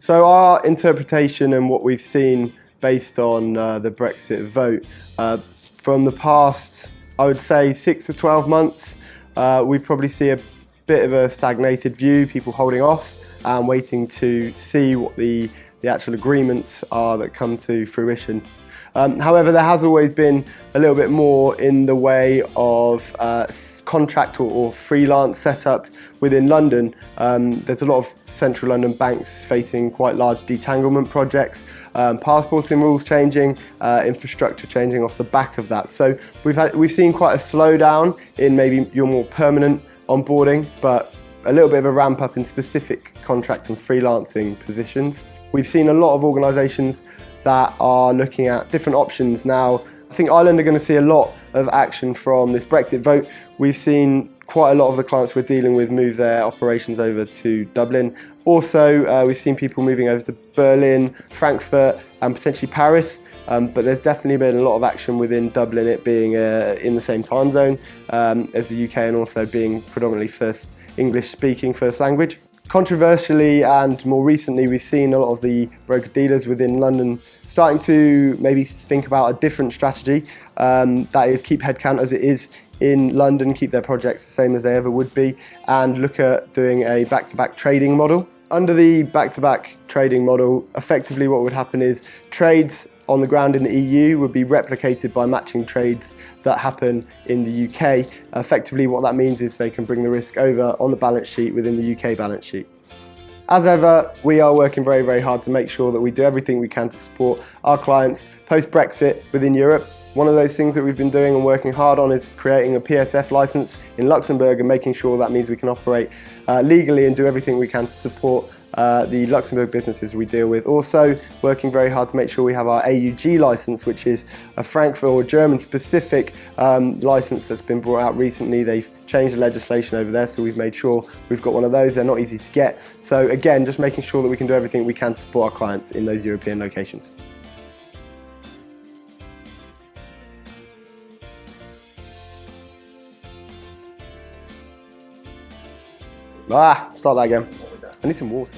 So our interpretation and what we've seen based on the Brexit vote, from the past, I would say 6 to 12 months, we probably see a bit of a stagnated view, people holding off and waiting to see what the actual agreements are that come to fruition. However, there has always been a little bit more in the way of contract or freelance setup within London. There's a lot of central London banks facing quite large detanglement projects, passporting rules changing, infrastructure changing off the back of that. So we've seen quite a slowdown in maybe your more permanent onboarding, but a little bit of a ramp up in specific contract and freelancing positions. We've seen a lot of organisations that are looking at different options now. I think Ireland are going to see a lot of action from this Brexit vote. We've seen quite a lot of the clients we're dealing with move their operations over to Dublin. Also, we've seen people moving over to Berlin, Frankfurt and potentially Paris. But there's definitely been a lot of action within Dublin, it being in the same time zone as the UK and also being predominantly English speaking first language. Controversially and more recently, we've seen a lot of the broker-dealers within London starting to maybe think about a different strategy, that is keep headcount as it is in London, keep their projects the same as they ever would be, and look at doing a back-to-back trading model. Under the back-to-back trading model, effectively what would happen is trades on the ground in the EU would be replicated by matching trades that happen in the UK. Effectively what that means is they can bring the risk over on the balance sheet within the UK balance sheet. As ever, we are working very, very hard to make sure that we do everything we can to support our clients post-Brexit within Europe. One of those things that we've been doing and working hard on is creating a PSF license in Luxembourg and making sure that means we can operate legally and do everything we can to support the Luxembourg businesses we deal with. Also working very hard to make sure we have our AUG license, which is a Frankfurt or German specific license that's been brought out recently. They've changed the legislation over there, so we've made sure we've got one of those. They're not easy to get. So again, just making sure that we can do everything we can to support our clients in those European locations. Start that again. I need some water.